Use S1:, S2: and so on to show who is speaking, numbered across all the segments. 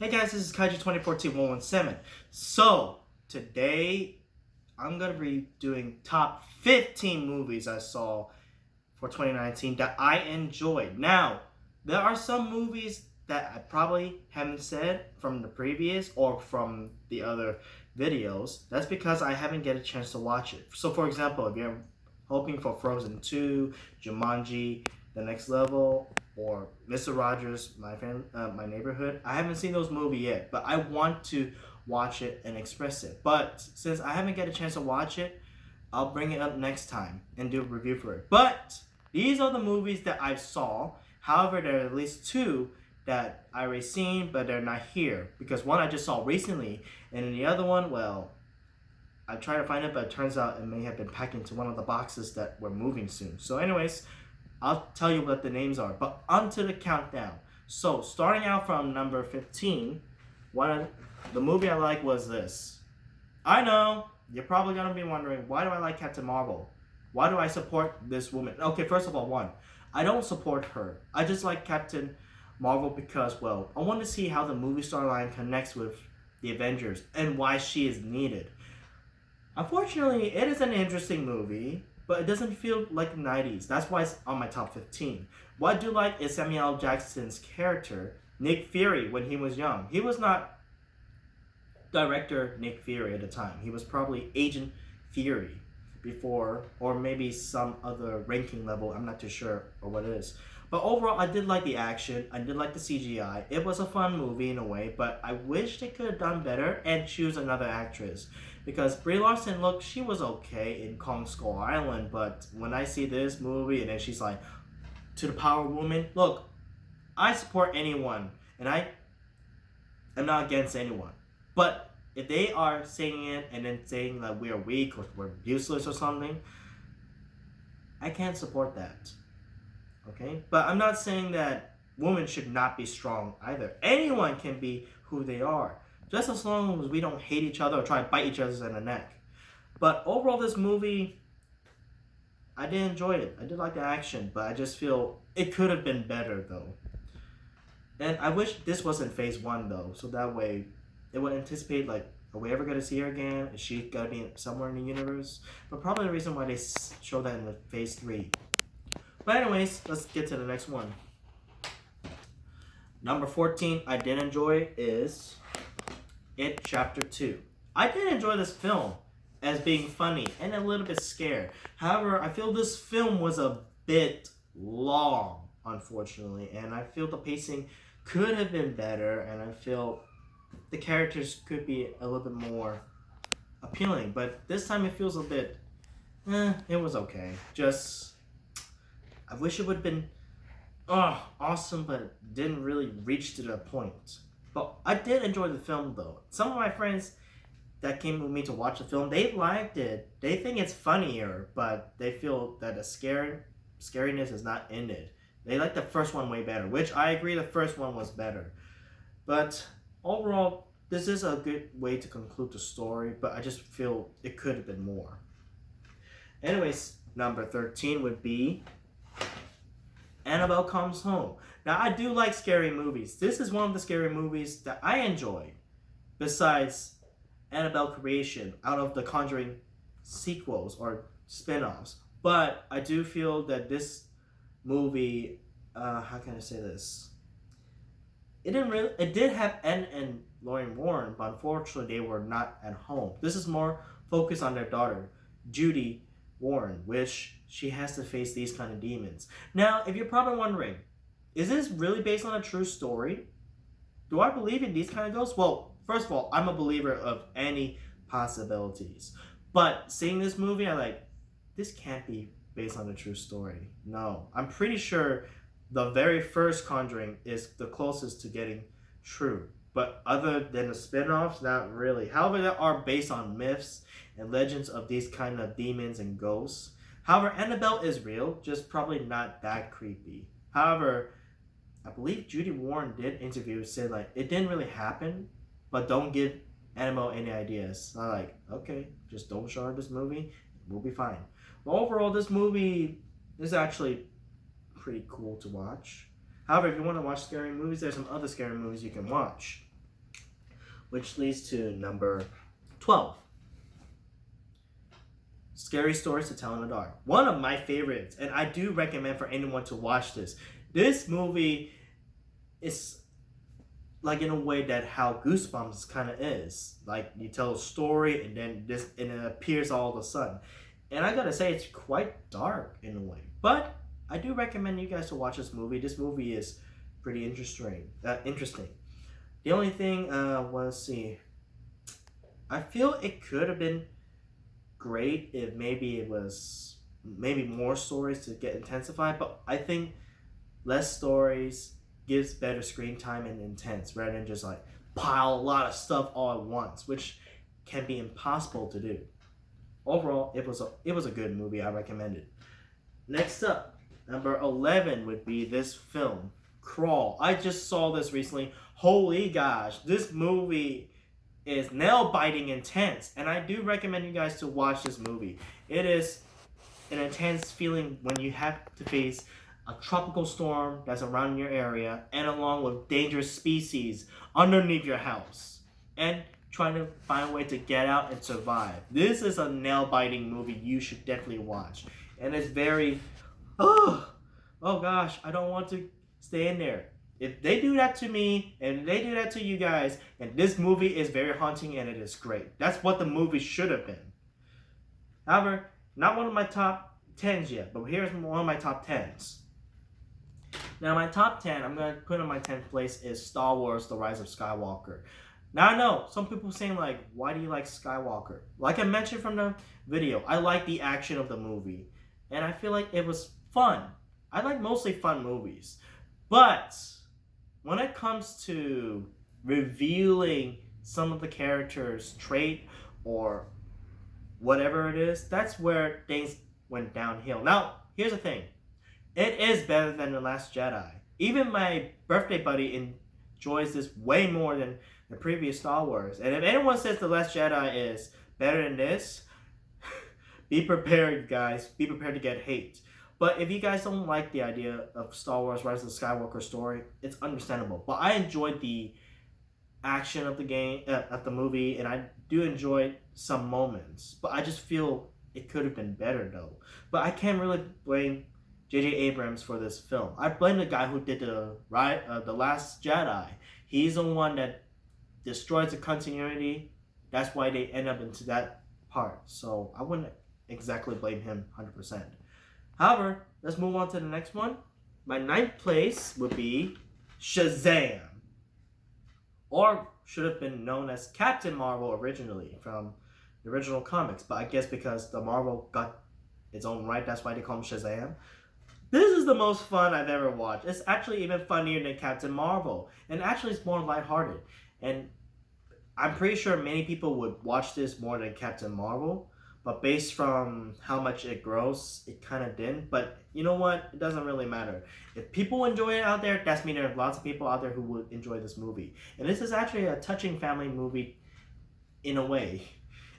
S1: Hey guys, this is Kaiju 2014-117. So, today I'm going to be doing top 15 movies I saw for 2019 that I enjoyed. Now, there are some movies that I probably haven't said from the previous or from the other videos. That's because I haven't get a chance to watch it. So, for example, if you're hoping for Frozen 2, Jumanji, The Next Level, or Mr. Rogers, My Neighborhood. I haven't seen those movies yet, but I want to watch it and express it. But since I haven't get a chance to watch it, I'll bring it up next time and do a review for it. But these are the movies that I saw. However, there are at least two that I already seen, but they're not here because one I just saw recently, and then the other one, well, I tried to find it, but it turns out it may have been packed into one of the boxes that we're moving soon. So, anyways, I'll tell you what the names are. But onto the countdown. So, starting out from number 15, the movie I like was this. I know, you're probably going to be wondering, why do I like Captain Marvel? Why do I support this woman? Okay, first of all, I don't support her. I just like Captain Marvel because, well, I want to see how the movie storyline connects with the Avengers and why she is needed. Unfortunately, it is an interesting movie, but it doesn't feel like the 90s. That's why it's on my top 15. What I do like is Samuel L. Jackson's character, Nick Fury, when he was young. He was not director Nick Fury at the time. He was probably Agent Fury before, or maybe some other ranking level. I'm not too sure or what it is. But overall, I did like the action. I did like the CGI. It was a fun movie in a way, but I wish they could have done better and choose another actress. Because Brie Larson, look, she was okay in Kong Skull Island, but when I see this movie and then she's like, to the Power Woman, look, I support anyone, and I am not against anyone. But if they are saying it and then saying that we are weak or we're useless or something, I can't support that. Okay? But I'm not saying that women should not be strong either. Anyone can be who they are. Just as long as we don't hate each other or try to bite each other in the neck. But overall, this movie, I did enjoy it. I did like the action, but I just feel it could have been better, though. And I wish this wasn't phase 1, though, so that way it would anticipate, like, are we ever going to see her again? Is she going to be somewhere in the universe? But probably the reason why they show that in the phase 3. But anyways, let's get to the next one. Number 14 I did enjoy is It Chapter 2. I did enjoy this film as being funny and a little bit scared. However, I feel this film was a bit long, unfortunately, and I feel the pacing could have been better, and I feel the characters could be a little bit more appealing. But this time it feels a bit, it was okay. Just, I wish it would have been awesome, but it didn't really reach to that point. But I did enjoy the film, though. Some of my friends that came with me to watch the film, they liked it. They think it's funnier, but they feel that the scariness is not in it. They like the first one way better, which I agree the first one was better. But overall, this is a good way to conclude the story, but I just feel it could have been more. Anyways, number 13 would be Annabelle Comes Home. Now, I do like scary movies. This is one of the scary movies that I enjoy, besides Annabelle Creation, out of the Conjuring sequels or spin-offs. But I do feel that this movie, how can I say this? It did have Ed and Lorraine Warren, but unfortunately they were not at home. This is more focused on their daughter, Judy Warren, which she has to face these kind of demons. Now, if you're probably wondering, is this really based on a true story? Do I believe in these kind of ghosts? Well, first of all, I'm a believer of any possibilities. But seeing this movie, I'm like, this can't be based on a true story. No, I'm pretty sure the very first Conjuring is the closest to getting true. But other than the spin-offs, not really. However, they are based on myths and legends of these kind of demons and ghosts. However, Annabelle is real, just probably not that creepy. However, I believe Judy Warren did interview, said like, it didn't really happen, but don't give Annabelle any ideas. I'm like, okay, just don't show her this movie, we'll be fine. But overall, this movie is actually pretty cool to watch. However, if you want to watch scary movies, there's some other scary movies you can watch. which leads to number 12. Scary Stories to Tell in the Dark. One of my favorites, and I do recommend for anyone to watch this. This movie is like in a way that how Goosebumps kind of is. Like you tell a story and then it appears all of a sudden. And I gotta say it's quite dark in a way. But I do recommend you guys to watch this movie. This movie is pretty interesting. The only thing, let's see. I feel it could have been great if maybe it was maybe more stories to get intensified, but I think less stories gives better screen time and intense rather than just like pile a lot of stuff all at once, which can be impossible to do. Overall, it was a good movie. I recommend it. Next up, number 11 would be this film, Crawl. I just saw this recently. Holy gosh, this movie is nail-biting intense, and I do recommend you guys to watch this movie. It is an intense feeling when you have to face a tropical storm that's around your area and along with dangerous species underneath your house and trying to find a way to get out and survive. This is a nail-biting movie you should definitely watch. And it's very, oh gosh, I don't want to stay in there. If they do that to me and they do that to you guys, and this movie is very haunting and it is great. That's what the movie should have been. However, not one of my top 10s yet, but here's one of my top 10s. Now, my top 10, I'm going to put in my 10th place is Star Wars The Rise of Skywalker. Now, I know some people saying, like, why do you like Skywalker? Like I mentioned from the video, I like the action of the movie. And I feel like it was fun. I like mostly fun movies. But when it comes to revealing some of the characters' trait or whatever it is, that's where things went downhill. Now, here's the thing. It is better than The Last Jedi. Even my birthday buddy enjoys this way more than the previous Star Wars. And if anyone says The Last Jedi is better than this, be prepared, guys. Be prepared to get hate. But if you guys don't like the idea of Star Wars Rise of the Skywalker story, it's understandable. But I enjoyed the action of the game, of the movie, and I do enjoy some moments. But I just feel it could have been better, though. But I can't really blame J.J. Abrams for this film. I blame the guy who did the Last Jedi. He's the one that destroys the continuity. That's why they end up into that part. So I wouldn't exactly blame him 100%. However, let's move on to the next one. My 9th place would be Shazam. Or should have been known as Captain Marvel originally from the original comics. But I guess because the Marvel got its own right, that's why they call him Shazam. This is the most fun I've ever watched. It's actually even funnier than Captain Marvel. And actually it's more lighthearted. And I'm pretty sure many people would watch this more than Captain Marvel. But based from how much it grows, it kind of didn't. But you know what? It doesn't really matter. If people enjoy it out there, that's mean there are lots of people out there who would enjoy this movie. And this is actually a touching family movie in a way.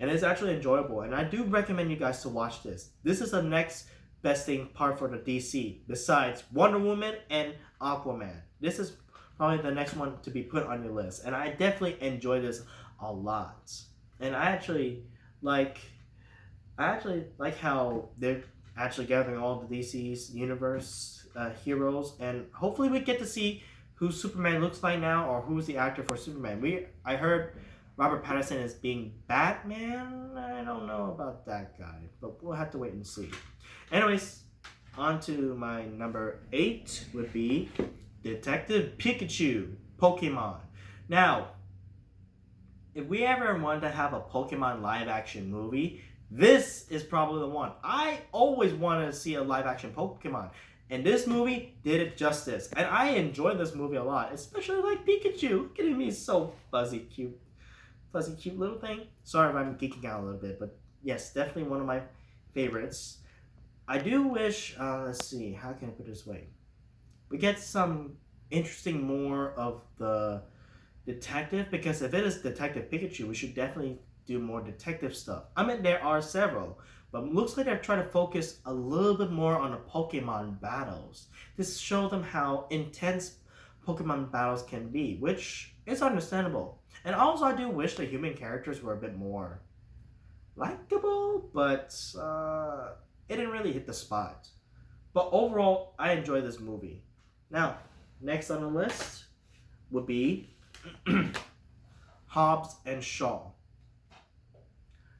S1: And it's actually enjoyable. And I do recommend you guys to watch this. This is the next best thing part for the DC. Besides Wonder Woman and Aquaman. This is probably the next one to be put on your list. And I definitely enjoy this a lot. And I actually like how they're actually gathering all the DC's universe heroes, and hopefully we get to see who Superman looks like now, or who's the actor for Superman. I heard Robert Pattinson is being Batman. I don't know about that guy, but we'll have to wait and see. Anyways, on to my number 8 would be Detective Pikachu, Pokemon. Now, if we ever want to have a Pokemon live-action movie, this is probably the one. I always wanted to see a live-action Pokemon, and this movie did it justice. And I enjoyed this movie a lot, especially like Pikachu. Look at him, he's so fuzzy cute little thing. Sorry if I'm geeking out a little bit, but yes, definitely one of my favorites. I do wish, let's see, how can I put it this way? We get some interesting more of the detective, because if it is Detective Pikachu, we should definitely do more detective stuff. I mean, there are several, but it looks like they're trying to focus a little bit more on the Pokemon battles to show them how intense Pokemon battles can be, which is understandable. And also, I do wish the human characters were a bit more likable, but it didn't really hit the spot. But overall, I enjoyed this movie. Now, next on the list would be Hobbs and Shaw.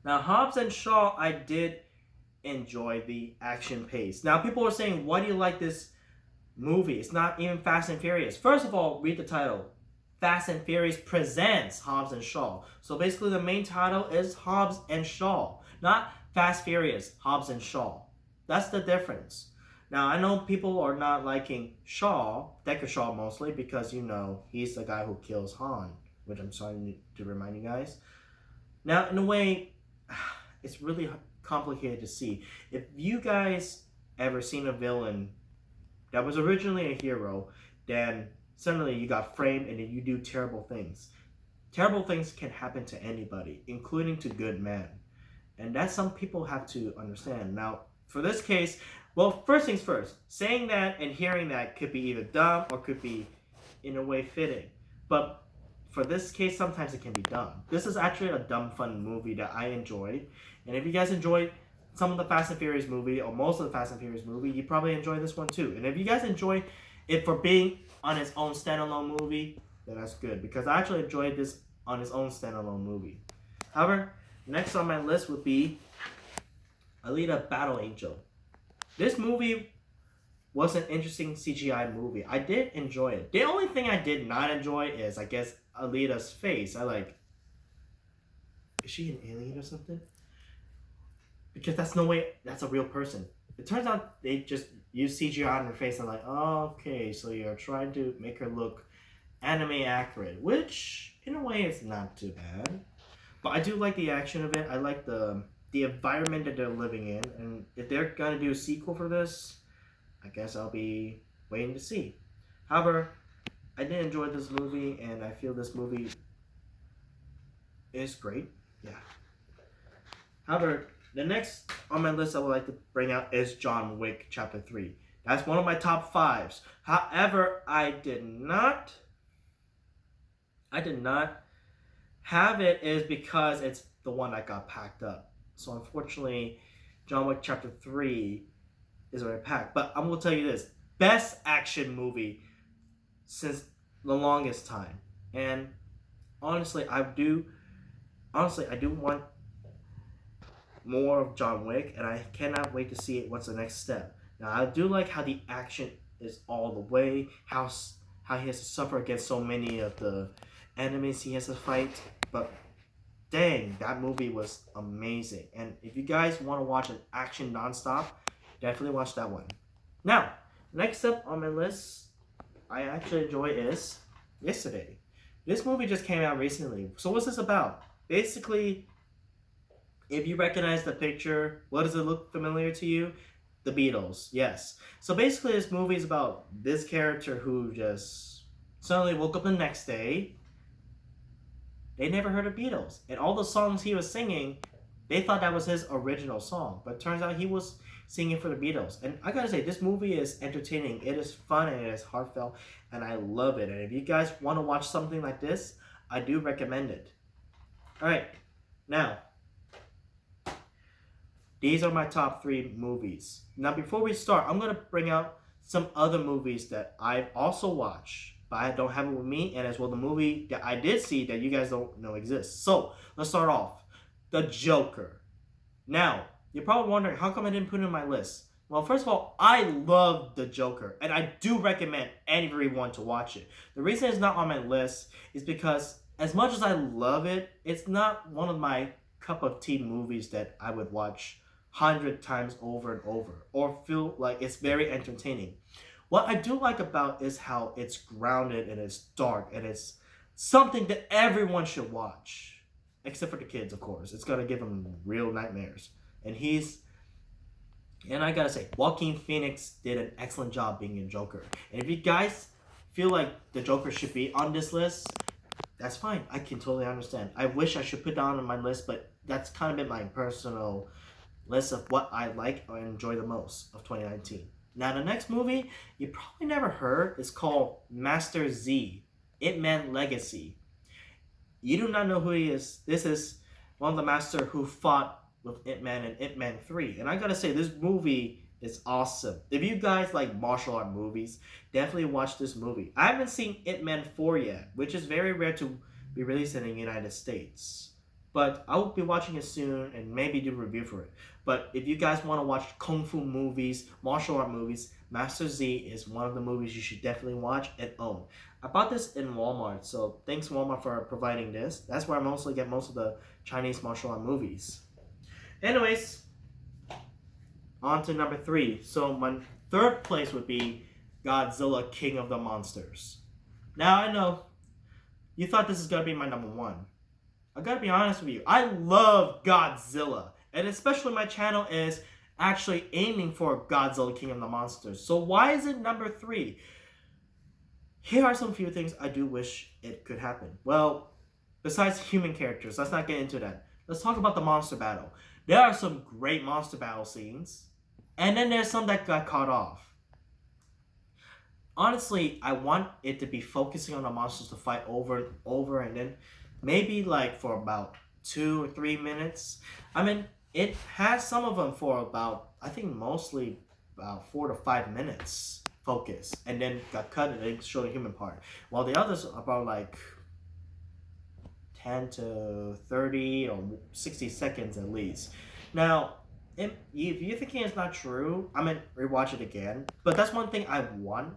S1: Now, Hobbs and Shaw, I did enjoy the action pace. Now, people are saying, why do you like this movie? It's not even Fast and Furious. First of all, read the title. Fast and Furious presents Hobbs and Shaw. So basically, the main title is Hobbs and Shaw, not Fast Furious, Hobbs and Shaw. That's the difference. Now, I know people are not liking Shaw, Deckard Shaw mostly, because, he's the guy who kills Han, which I'm sorry to remind you guys. Now, in a way, it's really complicated to see. If you guys ever seen a villain that was originally a hero, then suddenly you got framed and then you do terrible things. Terrible things can happen to anybody, including to good men. And that's some people have to understand. Now, for this case, well, first things first, saying that and hearing that could be either dumb or could be, in a way, fitting. But for this case, sometimes it can be dumb. This is actually a dumb, fun movie that I enjoyed. And if you guys enjoyed some of the Fast and Furious movie, or most of the Fast and Furious movie, you probably enjoy this one too. And if you guys enjoy it for being on its own standalone movie, then that's good. Because I actually enjoyed this on its own standalone movie. However, next on my list would be Alita Battle Angel. This movie was an interesting CGI movie. I did enjoy it. The only thing I did not enjoy is, I guess, Alita's face. Is she an alien or something? Because that's no way, that's a real person. It turns out they just use CGI on her face. I'm like, oh, okay, so you're trying to make her look anime accurate, which in a way is not too bad. But I do like the action of it. I like the environment that they're living in. And if they're going to do a sequel for this, I guess I'll be waiting to see. However, I did enjoy this movie, and I feel this movie is great. Yeah. However, the next on my list I would like to bring out is John Wick Chapter 3. That's one of my top 5s. However, I did not have it is because it's the one that got packed up. So unfortunately, John Wick Chapter 3 is already packed. But I'm going to tell you this. Best action movie since the longest time. And honestly, I do want more of John Wick, and I cannot wait to see it. What's the next step? Now, I do like how the action is all the way, how he has to suffer against so many of the enemies he has to fight, but dang, that movie was amazing. And if you guys want to watch an action nonstop, definitely watch that one. Now, next up on my list, I actually enjoy is Yesterday. This movie just came out recently. So what's this about? Basically, if you recognize the picture, what does it look familiar to you? The Beatles, yes. So basically, this movie is about this character who just suddenly woke up the next day. They never heard of Beatles. And all the songs he was singing, they thought that was his original song. But it turns out he was singing for the Beatles. And I gotta say, this movie is entertaining. It is fun and it is heartfelt. And I love it. And if you guys want to watch something like this, I do recommend it. Alright, now, these are my top 3 movies. Now, before we start, I'm going to bring out some other movies that I've also watched, but I don't have it with me, and as well the movie that I did see that you guys don't know exists. So, let's start off. The Joker. Now, you're probably wondering, how come I didn't put it in my list? Well, first of all, I love The Joker, and I do recommend everyone to watch it. The reason it's not on my list is because, as much as I love it, it's not one of my cup of tea movies that I would watch 100 times over and over, or feel like it's very entertaining. What I do like about is how it's grounded and it's dark and it's something that everyone should watch, except for the kids, of course. It's gonna give them real nightmares. And I gotta say, Joaquin Phoenix did an excellent job being in Joker. And if you guys feel like the Joker should be on this list, that's fine. I can totally understand. I wish I should put down on my list, but that's kind of been my personal list of what I like or enjoy the most of 2019. Now, the next movie you probably never heard is called Master Z, Ip Man Legacy. you do not know who he is. This is one of the master who fought with Ip Man and Ip Man 3. And I gotta say, this movie is awesome. If you guys like martial art movies, definitely watch this movie. I haven't seen Ip Man 4 yet, which is very rare to be released in the United States. But I will be watching it soon and maybe do a review for it. But if you guys want to watch kung fu movies, martial art movies, Master Z is one of the movies you should definitely watch and own. I bought this in Walmart, so thanks Walmart for providing this. That's where I mostly get most of the Chinese martial art movies. Anyways, on to number 3. So my third place would be Godzilla King of the Monsters. Now I know you thought this is going to be my number 1. I gotta be honest with you, I love Godzilla. And especially my channel is actually aiming for Godzilla King of the Monsters. So why is it number 3? Here are some few things I do wish it could happen. Well, besides human characters, let's not get into that. Let's talk about the monster battle. There are some great monster battle scenes. And then there's some that got cut off. Honestly, I want it to be focusing on the monsters to fight over and over, and then maybe like for about 2 or 3 minutes. I mean, it has some of them for about, I think mostly about 4 to 5 minutes focus, and then got cut and they showed the human part. While the others are about like 10 to 30 or 60 seconds at least. Now, if you're thinking it's not true, I mean, rewatch it again. But that's one thing I want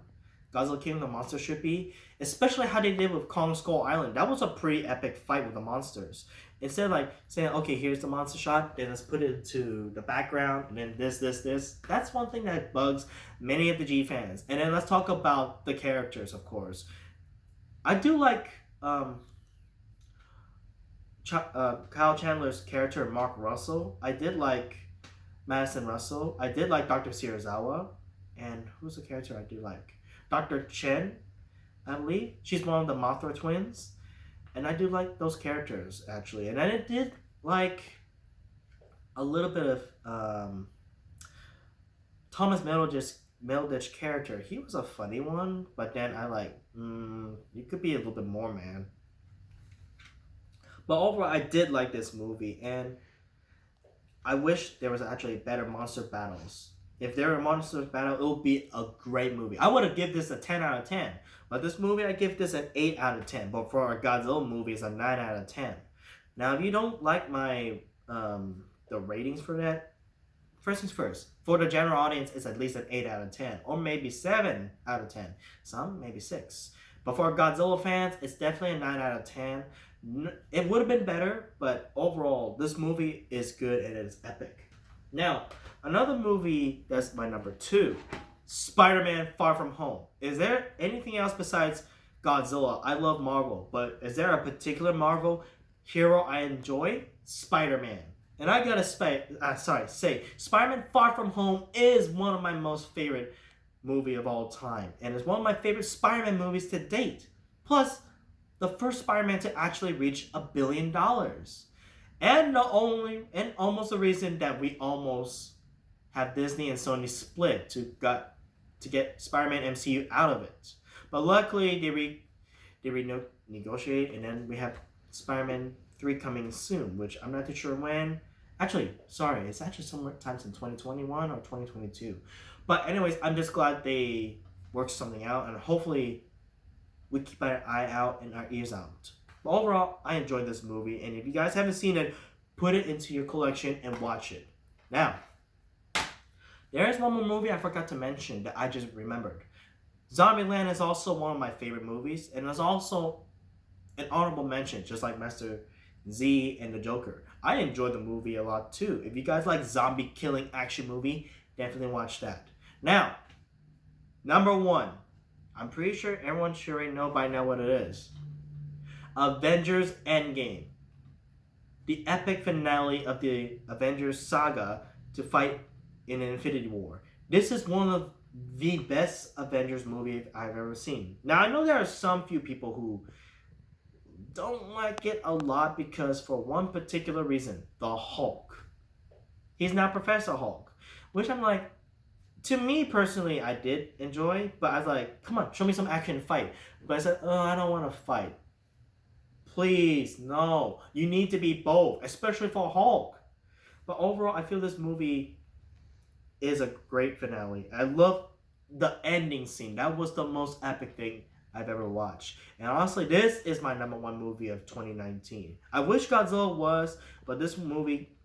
S1: Godzilla King of the Monsters should be, especially how they did with Kong Skull Island. That was a pretty epic fight with the monsters. Instead of like saying, okay, here's the monster shot, then let's put it to the background, and then this. That's one thing that bugs many of the G fans. And then let's talk about the characters, of course. I do like Kyle Chandler's character, Mark Russell. I did like Madison Russell. I did like Dr. Serizawa. And who's the character I do like? Dr. Chen, I believe. She's one of the Mothra twins. And I do like those characters, actually. And I did like a little bit of Thomas Middleditch character. He was a funny one, but then I like, you could be a little bit more, man. But overall, I did like this movie, and I wish there was actually better monster battles. If there were a monster battle, it would be a great movie. I would have given this a 10 out of 10. But this movie, I give this an 8 out of 10. But for a Godzilla movie, it's a 9 out of 10. Now, if you don't like my the ratings for that, first things first. For the general audience, it's at least an 8 out of 10. Or maybe 7 out of 10. Some, maybe 6. But for Godzilla fans, it's definitely a 9 out of 10. It would have been better, but overall, this movie is good and it is epic. Now, another movie that's my number 2, Spider-Man Far From Home. Is there anything else besides Godzilla? I love Marvel, but is there a particular Marvel hero I enjoy? Spider-Man. And I gotta say, Spider-Man Far From Home is one of my most favorite movie of all time. And it's one of my favorite Spider-Man movies to date. Plus, the first Spider-Man to actually reach $1 billion. And almost the reason that we almost have Disney and Sony split to get Spider-Man MCU out of it. But luckily they renegotiate, and then we have Spider-Man 3 coming soon, which I'm not too sure when. Actually, sorry, it's actually sometimes in 2021 or 2022. But anyways, I'm just glad they worked something out, and hopefully we keep our eye out and our ears out. But overall, I enjoyed this movie, and if you guys haven't seen it, put it into your collection and watch it. Now, there is one more movie I forgot to mention that I just remembered. Zombieland is also one of my favorite movies, and it's also an honorable mention, just like Master Z and the Joker. I enjoyed the movie a lot too. If you guys like zombie killing action movie, definitely watch that. Now, number 1. I'm pretty sure everyone should already know by now what it is. Avengers Endgame. The epic finale of the Avengers saga to fight in an Infinity War. This is one of the best Avengers movies I've ever seen. Now, I know there are some few people who don't like it a lot because for one particular reason, the Hulk. He's not Professor Hulk. Which I'm like, to me personally, I did enjoy, but I was like, come on, show me some action and fight. But I said, oh, I don't want to fight. Please, no. You need to be both, especially for Hulk. But overall, I feel this movie is a great finale. I love the ending scene. That was the most epic thing I've ever watched. And honestly, this is my number one movie of 2019. I wish Godzilla was, but this movie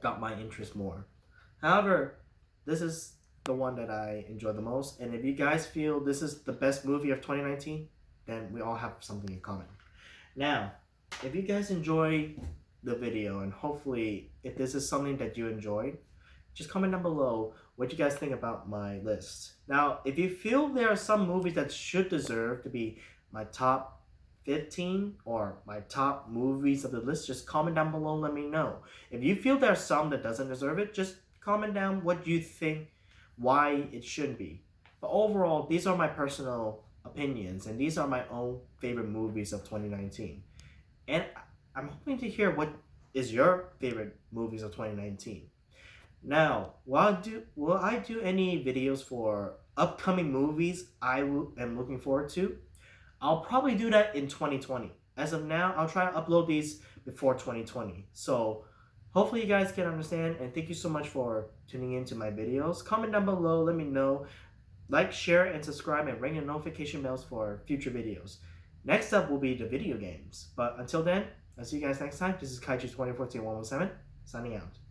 S1: got my interest more. However, this is the one that I enjoy the most. And if you guys feel this is the best movie of 2019, then we all have something in common. Now, if you guys enjoy the video, and hopefully if this is something that you enjoyed, just comment down below what you guys think about my list. Now, if you feel there are some movies that should deserve to be my top 15 or my top movies of the list, just comment down below and let me know. If you feel there are some that doesn't deserve it, just comment down what you think, why it shouldn't be. But overall, these are my personal opinions, and these are my own favorite movies of 2019. And I'm hoping to hear what is your favorite movies of 2019. Now, will I do any videos for upcoming movies am looking forward to? I'll probably do that in 2020. As of now, I'll try to upload these before 2020. So hopefully you guys can understand, and thank you so much for tuning into my videos. Comment down below, let me know. Like, share, and subscribe, and ring the notification bells for future videos. Next up will be the video games. But until then, I'll see you guys next time. This is Kaiju 2014-117, signing out.